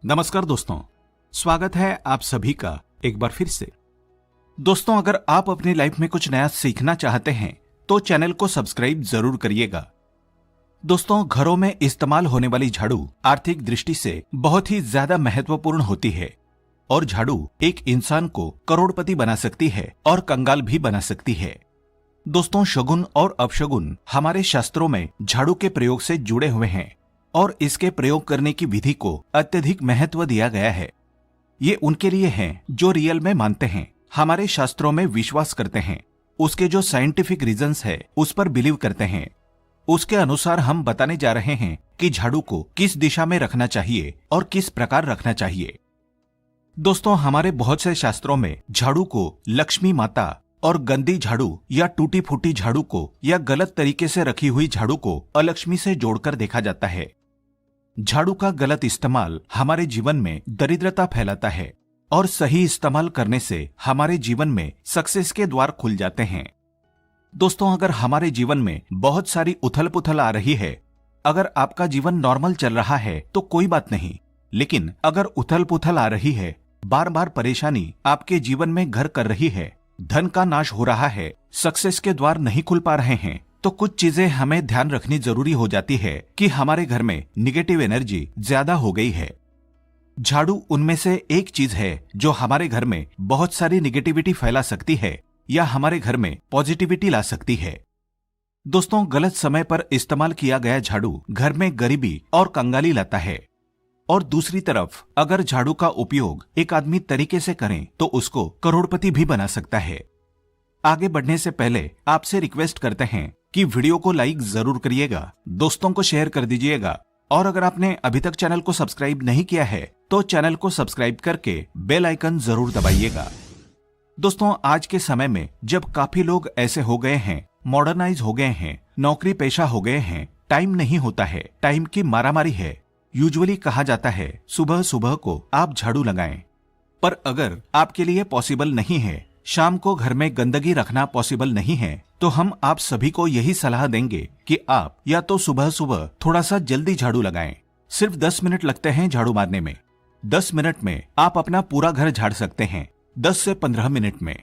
नमस्कार दोस्तों, स्वागत है आप सभी का एक बार फिर से। दोस्तों, अगर आप अपनी लाइफ में कुछ नया सीखना चाहते हैं तो चैनल को सब्सक्राइब जरूर करिएगा। दोस्तों, घरों में इस्तेमाल होने वाली झाड़ू आर्थिक दृष्टि से बहुत ही ज्यादा महत्वपूर्ण होती है और झाड़ू एक इंसान को करोड़पति बना सकती है और कंगाल भी बना सकती है। दोस्तों, शगुन और अपशगुन हमारे शास्त्रों में झाड़ू के प्रयोग से जुड़े हुए हैं और इसके प्रयोग करने की विधि को अत्यधिक महत्व दिया गया है। ये उनके लिए हैं जो रियल में मानते हैं, हमारे शास्त्रों में विश्वास करते हैं, उसके जो साइंटिफिक रीजंस है उस पर बिलीव करते हैं। उसके अनुसार हम बताने जा रहे हैं कि झाड़ू को किस दिशा में रखना चाहिए और किस प्रकार रखना चाहिए। दोस्तों, हमारे बहुत से शास्त्रों में झाड़ू को लक्ष्मी माता और गंदी झाड़ू या टूटी फूटी झाड़ू को या गलत तरीके से रखी हुई झाड़ू को अलक्ष्मी से जोड़कर देखा जाता है। झाड़ू का गलत इस्तेमाल हमारे जीवन में दरिद्रता फैलाता है और सही इस्तेमाल करने से हमारे जीवन में सक्सेस के द्वार खुल जाते हैं। दोस्तों, अगर हमारे जीवन में बहुत सारी उथल पुथल आ रही है, अगर आपका जीवन नॉर्मल चल रहा है तो कोई बात नहीं, लेकिन अगर उथल पुथल आ रही है, बार बार परेशानी आपके जीवन में घर कर रही है, धन का नाश हो रहा है, सक्सेस के द्वार नहीं खुल पा रहे हैं, तो कुछ चीजें हमें ध्यान रखनी जरूरी हो जाती है कि हमारे घर में निगेटिव एनर्जी ज्यादा हो गई है। झाड़ू उनमें से एक चीज है जो हमारे घर में बहुत सारी निगेटिविटी फैला सकती है या हमारे घर में पॉजिटिविटी ला सकती है। दोस्तों, गलत समय पर इस्तेमाल किया गया झाड़ू घर में गरीबी और कंगाली लाता है और दूसरी तरफ अगर झाड़ू का उपयोग एक आदमी तरीके से करें तो उसको करोड़पति भी बना सकता है। आगे बढ़ने से पहले आपसे रिक्वेस्ट करते हैं कि वीडियो को लाइक जरूर करिएगा, दोस्तों को शेयर कर दीजिएगा और अगर आपने अभी तक चैनल को सब्सक्राइब नहीं किया है तो चैनल को सब्सक्राइब करके बेल आइकन जरूर दबाइएगा। दोस्तों, आज के समय में जब काफी लोग ऐसे हो गए हैं, मॉडर्नाइज हो गए हैं, नौकरी पेशा हो गए हैं, टाइम नहीं होता है, टाइम की मारामारी है। यूजुअली कहा जाता है सुबह सुबह को आप झाड़ू लगाएं, पर अगर आपके लिए पॉसिबल नहीं है, शाम को घर में गंदगी रखना पॉसिबल नहीं है, तो हम आप सभी को यही सलाह देंगे कि आप या तो सुबह सुबह थोड़ा सा जल्दी झाड़ू लगाएं। सिर्फ 10 मिनट लगते हैं झाड़ू मारने में। 10 मिनट में आप अपना पूरा घर झाड़ सकते हैं, 10 से 15 मिनट में।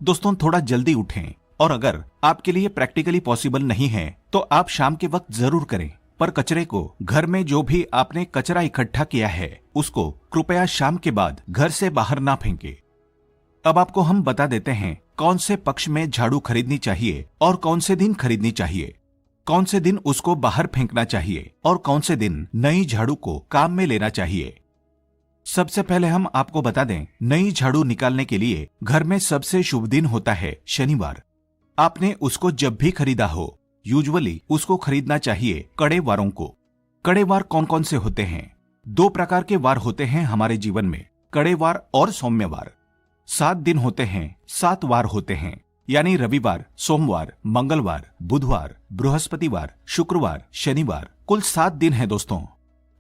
दोस्तों, थोड़ा जल्दी उठें और अगर आपके लिए प्रैक्टिकली पॉसिबल नहीं है तो आप शाम के वक्त जरूर करें, पर कचरे को, घर में जो भी आपने कचरा इकट्ठा किया है उसको कृपया शाम के बाद घर से बाहर ना फेंके। अब आपको हम बता देते हैं कौन से पक्ष में झाड़ू खरीदनी चाहिए और कौन से दिन खरीदनी चाहिए, कौन से दिन उसको बाहर फेंकना चाहिए और कौन से दिन नई झाड़ू को काम में लेना चाहिए। सबसे पहले हम आपको बता दें, नई झाड़ू निकालने के लिए घर में सबसे शुभ दिन होता है शनिवार। आपने उसको जब भी खरीदा हो, यूजुअली उसको खरीदना चाहिए कड़े वारों को। कड़े वार कौन कौन से होते हैं? 2 प्रकार के वार होते हैं हमारे जीवन में, कड़े वार और सौम्यवार। 7 दिन होते हैं, 7 वार होते हैं, यानी रविवार, सोमवार, मंगलवार, बुधवार, बृहस्पतिवार, शुक्रवार, शनिवार, कुल 7 दिन है दोस्तों।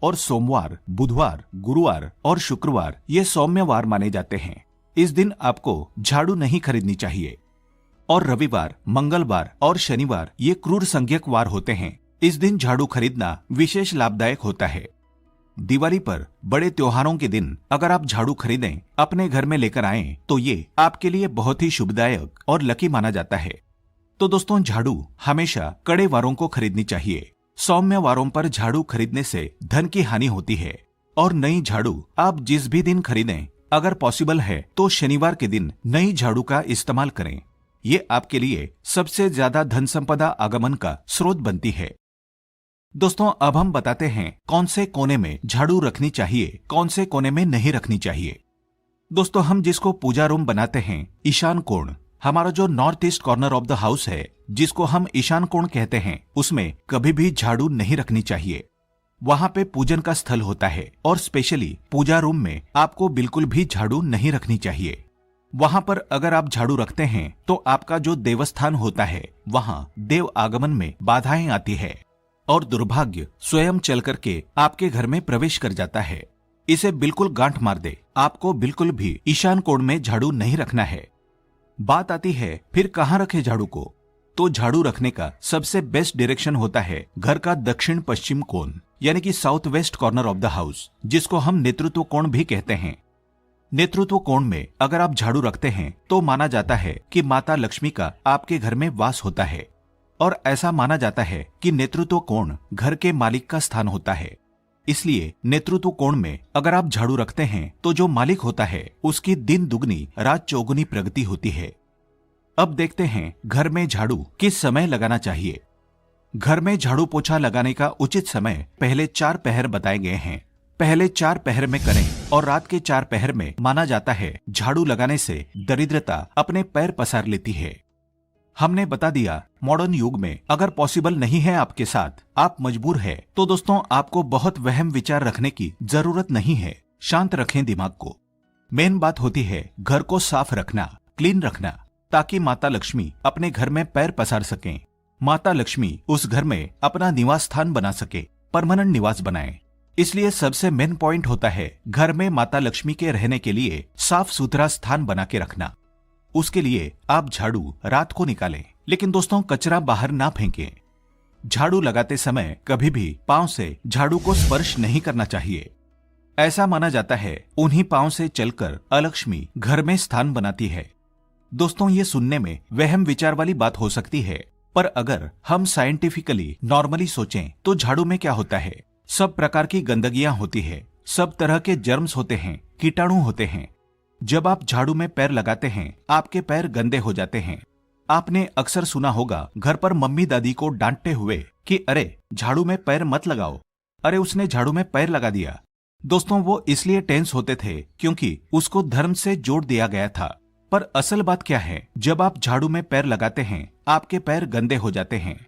और सोमवार, बुधवार, गुरुवार और शुक्रवार ये सौम्यवार माने जाते हैं। इस दिन आपको झाड़ू नहीं खरीदनी चाहिए। और रविवार, मंगलवार और शनिवार ये क्रूर संज्ञक वार होते हैं। इस दिन झाड़ू खरीदना विशेष लाभदायक होता है। दिवाली पर, बड़े त्योहारों के दिन अगर आप झाड़ू खरीदें, अपने घर में लेकर आएं, तो ये आपके लिए बहुत ही शुभदायक और लकी माना जाता है। तो दोस्तों, झाड़ू हमेशा कड़े वारों को खरीदनी चाहिए। सौम्य वारों पर झाड़ू खरीदने से धन की हानि होती है। और नई झाड़ू आप जिस भी दिन खरीदें, अगर पॉसिबल है तो शनिवार के दिन नई झाड़ू का इस्तेमाल करें। ये आपके लिए सबसे ज्यादा धन संपदा आगमन का स्रोत बनती है। दोस्तों, अब हम बताते हैं कौन से कोने में झाड़ू रखनी चाहिए, कौन से कोने में नहीं रखनी चाहिए। दोस्तों, हम जिसको पूजा रूम बनाते हैं, ईशान कोण, हमारा जो north east corner of the house है, जिसको हम ईशान कोण कहते हैं, उसमें कभी भी झाड़ू नहीं रखनी चाहिए। वहां पे पूजन का स्थल होता है और स्पेशली पूजा रूम में आपको बिल्कुल भी झाड़ू नहीं रखनी चाहिए। वहां पर अगर आप झाड़ू रखते हैं तो आपका जो देवस्थान होता है, वहां देव आगमन में बाधाएं आती है और दुर्भाग्य स्वयं चल करके आपके घर में प्रवेश कर जाता है। इसे बिल्कुल गांठ मार दे, आपको बिल्कुल भी ईशान कोण में झाड़ू नहीं रखना है। बात आती है फिर कहाँ रखे झाड़ू को, तो झाड़ू रखने का सबसे बेस्ट डायरेक्शन होता है घर का दक्षिण पश्चिम कोण, यानी कि south west corner of the house, जिसको हम नेतृत्व कोण भी कहते हैं। नेतृत्व कोण में अगर आप झाड़ू रखते हैं तो माना जाता है कि माता लक्ष्मी का आपके घर में वास होता है, और ऐसा माना जाता है कि नेतृत्व कोण घर के मालिक का स्थान होता है। इसलिए नेतृत्व कोण में अगर आप झाड़ू रखते हैं तो जो मालिक होता है उसकी दिन दुगनी रात चौगुनी प्रगति होती है। अब देखते हैं घर में झाड़ू किस समय लगाना चाहिए। घर में झाड़ू पोछा लगाने का उचित समय पहले 4 पहर बताए गए हैं। पहले 4 पहर में करें और रात के 4 पहर में माना जाता है झाड़ू लगाने से दरिद्रता अपने पैर पसार लेती है। हमने बता दिया मॉडर्न युग में अगर पॉसिबल नहीं है आपके साथ, आप मजबूर है, तो दोस्तों आपको बहुत वहम विचार रखने की जरूरत नहीं है। शांत रखें दिमाग को। मेन बात होती है घर को साफ रखना, क्लीन रखना, ताकि माता लक्ष्मी अपने घर में पैर पसार सकें। माता लक्ष्मी उस घर में अपना निवास स्थान बना सके, परमानेंट निवास बनाए। इसलिए सबसे मेन पॉइंट होता है घर में माता लक्ष्मी के रहने के लिए साफ सुथरा स्थान बना के रखना। उसके लिए आप झाड़ू रात को निकालें, लेकिन दोस्तों कचरा बाहर ना फेंकें। झाड़ू लगाते समय कभी भी पांव से झाड़ू को स्पर्श नहीं करना चाहिए। ऐसा माना जाता है उन्हीं पांव से चलकर अलक्ष्मी घर में स्थान बनाती है। दोस्तों ये सुनने में वहम विचार वाली बात हो सकती है, पर अगर हम साइंटिफिकली नॉर्मली सोचें तो झाड़ू में क्या होता है, सब प्रकार की गंदगियां होती है, सब तरह के जर्म्स होते हैं, कीटाणु होते हैं। जब आप झाड़ू में पैर लगाते हैं आपके पैर गंदे हो जाते हैं। आपने अक्सर सुना होगा घर पर मम्मी दादी को डांटते हुए कि अरे झाड़ू में पैर मत लगाओ, अरे उसने झाड़ू में पैर लगा दिया। दोस्तों वो इसलिए टेंस होते थे क्योंकि उसको धर्म से जोड़ दिया गया था। पर असल बात क्या है, जब आप झाड़ू में पैर लगाते हैं आपके पैर गंदे हो जाते हैं।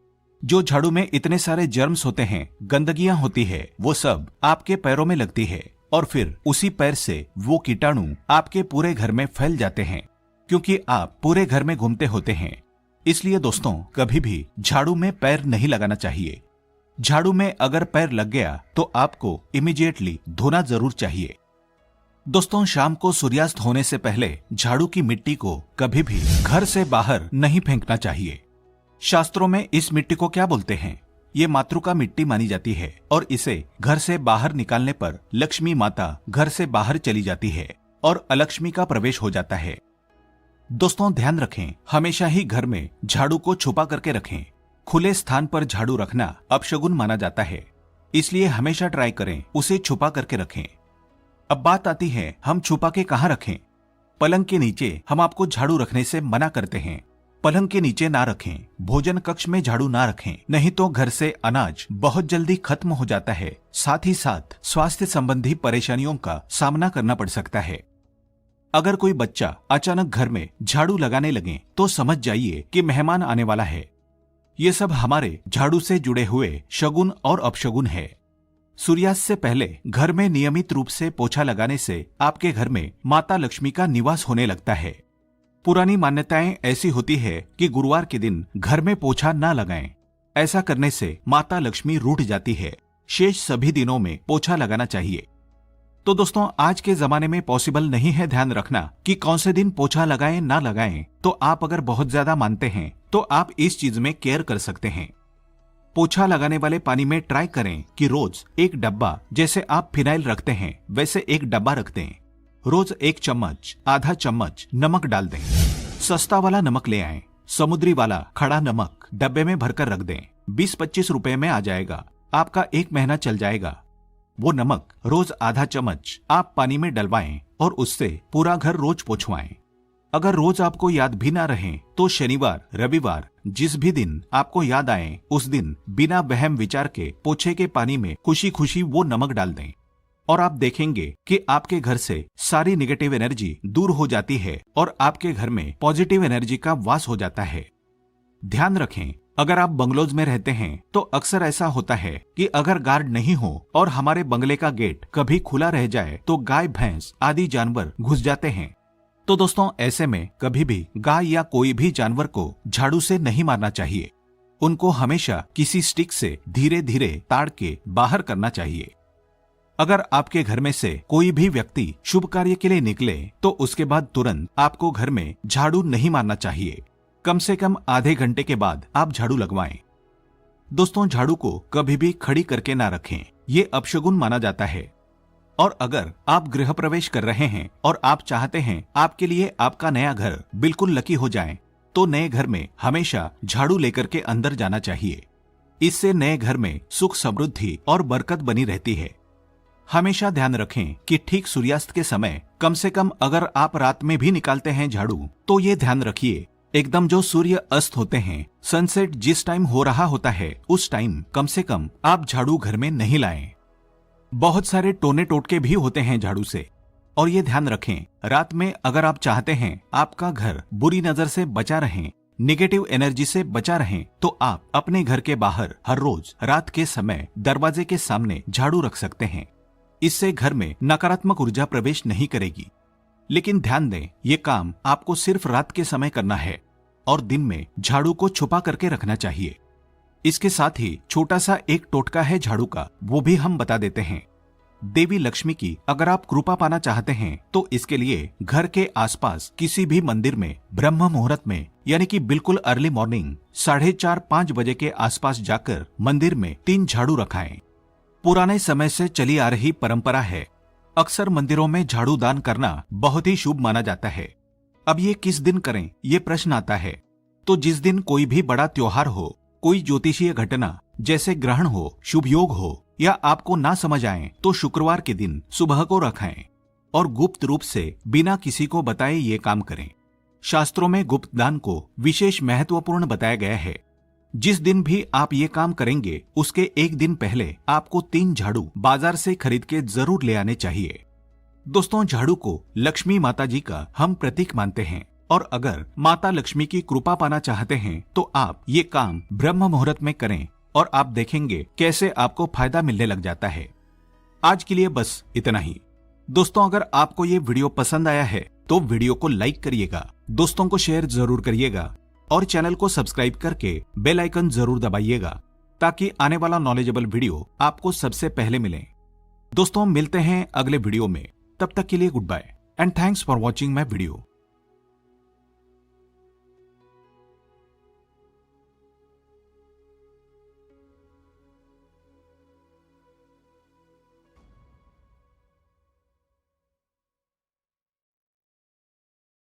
जो झाड़ू में इतने सारे जर्म्स होते हैं, गंदगियां होती है, वो सब आपके पैरों में लगती है और फिर उसी पैर से वो कीटाणु आपके पूरे घर में फैल जाते हैं, क्योंकि आप पूरे घर में घूमते होते हैं। इसलिए दोस्तों कभी भी झाड़ू में पैर नहीं लगाना चाहिए। झाड़ू में अगर पैर लग गया तो आपको इमीडिएटली धोना जरूर चाहिए। दोस्तों शाम को सूर्यास्त होने से पहले झाड़ू की मिट्टी को कभी भी घर से बाहर नहीं फेंकना चाहिए। शास्त्रों में इस मिट्टी को क्या बोलते हैं, ये मातृका मिट्टी मानी जाती है और इसे घर से बाहर निकालने पर लक्ष्मी माता घर से बाहर चली जाती है और अलक्ष्मी का प्रवेश हो जाता है। दोस्तों ध्यान रखें, हमेशा ही घर में झाड़ू को छुपा करके रखें। खुले स्थान पर झाड़ू रखना अपशगुन माना जाता है, इसलिए हमेशा ट्राई करें उसे छुपा करके रखें। अब बात आती है हम छुपा के कहाँ रखें। पलंग के नीचे हम आपको झाड़ू रखने से मना करते हैं। पलंग के नीचे ना रखें, भोजन कक्ष में झाड़ू ना रखें, नहीं तो घर से अनाज बहुत जल्दी खत्म हो जाता है। साथ ही साथ स्वास्थ्य संबंधी परेशानियों का सामना करना पड़ सकता है। अगर कोई बच्चा अचानक घर में झाड़ू लगाने लगे तो समझ जाइए कि मेहमान आने वाला है। ये सब हमारे झाड़ू से जुड़े हुए शगुन और अपशगुन है। सूर्यास्त से पहले घर में नियमित रूप से पोछा लगाने से आपके घर में माता लक्ष्मी का निवास होने लगता है। पुरानी मान्यताएं ऐसी होती है कि गुरुवार के दिन घर में पोछा ना लगाएं। ऐसा करने से माता लक्ष्मी रूठ जाती है। शेष सभी दिनों में पोछा लगाना चाहिए। तो दोस्तों आज के जमाने में पॉसिबल नहीं है ध्यान रखना कि कौन से दिन पोछा लगाएं ना लगाएं। तो आप अगर बहुत ज्यादा मानते हैं तो आप इस चीज में केयर कर सकते हैं। पोछा लगाने वाले पानी में ट्राई करें कि रोज 1 डब्बा, जैसे आप फिनाइल रखते हैं वैसे 1 डब्बा रख दें। रोज 1 चम्मच, आधा चम्मच नमक डाल दें। सस्ता वाला नमक ले आएं, समुद्री वाला खड़ा नमक डब्बे में भरकर रख दें। 20-25 रुपए में आ जाएगा, आपका 1 महीना चल जाएगा। वो नमक रोज आधा चम्मच आप पानी में डलवाएं और उससे पूरा घर रोज पोंछवाएं। अगर रोज आपको याद भी ना रहे तो शनिवार, रविवार जिस भी दिन आपको याद आए उस दिन बिना वहम विचार के पोछे के पानी में खुशी खुशी वो नमक डाल दें और आप देखेंगे कि आपके घर से सारी नेगेटिव एनर्जी दूर हो जाती है और आपके घर में पॉजिटिव एनर्जी का वास हो जाता है। ध्यान रखें, अगर आप बंगलोज में रहते हैं तो अक्सर ऐसा होता है कि अगर गार्ड नहीं हो और हमारे बंगले का गेट कभी खुला रह जाए तो गाय, भैंस आदि जानवर घुस जाते हैं। तो दोस्तों ऐसे में कभी भी गाय या कोई भी जानवर को झाड़ू से नहीं मारना चाहिए। उनको हमेशा किसी स्टिक से धीरे धीरे ताड़ के बाहर करना चाहिए। अगर आपके घर में से कोई भी व्यक्ति शुभ कार्य के लिए निकले तो उसके बाद तुरंत आपको घर में झाड़ू नहीं मारना चाहिए। कम से कम आधे घंटे के बाद आप झाड़ू लगवाएं। दोस्तों झाड़ू को कभी भी खड़ी करके ना रखें। ये अपशगुन माना जाता है। और अगर आप गृह प्रवेश कर रहे हैं और आप चाहते हैं आपके लिए आपका नया घर बिल्कुल लकी हो जाए, तो नए घर में हमेशा झाड़ू लेकर के अंदर जाना चाहिए। इससे नए घर में सुख समृद्धि और बरकत बनी रहती है। हमेशा ध्यान रखें कि ठीक सूर्यास्त के समय कम से कम अगर आप रात में भी निकालते हैं झाड़ू, तो ये ध्यान रखिए एकदम जो सूर्य अस्त होते हैं, सनसेट जिस टाइम हो रहा होता है, उस टाइम कम से कम आप झाड़ू घर में नहीं लाएं। बहुत सारे टोने टोटके भी होते हैं झाड़ू से, और ये ध्यान रखें रात में अगर आप चाहते हैं आपका घर बुरी नजर से बचा रहे, नेगेटिव एनर्जी से बचा रहे, तो आप अपने घर के बाहर हर रोज रात के समय दरवाजे के सामने झाड़ू रख सकते हैं। इससे घर में नकारात्मक ऊर्जा प्रवेश नहीं करेगी। लेकिन ध्यान दें, ये काम आपको सिर्फ रात के समय करना है और दिन में झाड़ू को छुपा करके रखना चाहिए। इसके साथ ही छोटा सा एक टोटका है झाड़ू का, वो भी हम बता देते हैं। देवी लक्ष्मी की अगर आप कृपा पाना चाहते हैं तो इसके लिए घर के आसपास किसी भी मंदिर में ब्रह्म मुहूर्त में, यानी कि बिल्कुल अर्ली मॉर्निंग 4:30-5 बजे के आसपास जाकर मंदिर में 3 झाड़ू रखाएं। पुराने समय से चली आ रही परंपरा है, अक्सर मंदिरों में झाड़ू दान करना बहुत ही शुभ माना जाता है। अब ये किस दिन करें, ये प्रश्न आता है। तो जिस दिन कोई भी बड़ा त्योहार हो, कोई ज्योतिषीय घटना जैसे ग्रहण हो, शुभ योग हो, या आपको ना समझ आए, तो शुक्रवार के दिन सुबह को रखाएं और गुप्त रूप से बिना किसी को बताए ये काम करें। शास्त्रों में गुप्त दान को विशेष महत्वपूर्ण बताया गया है। जिस दिन भी आप ये काम करेंगे उसके एक दिन पहले आपको 3 झाड़ू बाजार से खरीद के जरूर ले आने चाहिए। दोस्तों, झाड़ू को लक्ष्मी माता जी का हम प्रतीक मानते हैं, और अगर माता लक्ष्मी की कृपा पाना चाहते हैं तो आप ये काम ब्रह्म मुहूर्त में करें और आप देखेंगे कैसे आपको फायदा मिलने लग जाता है। आज के लिए बस इतना ही। दोस्तों, अगर आपको ये वीडियो पसंद आया है तो वीडियो को लाइक करिएगा, दोस्तों को शेयर जरूर करिएगा और चैनल को सब्सक्राइब करके बेल आइकन जरूर दबाइएगा, ताकि आने वाला नॉलेजेबल वीडियो आपको सबसे पहले मिले। दोस्तों, मिलते हैं अगले वीडियो में। तब तक के लिए goodbye and thanks for watching my video.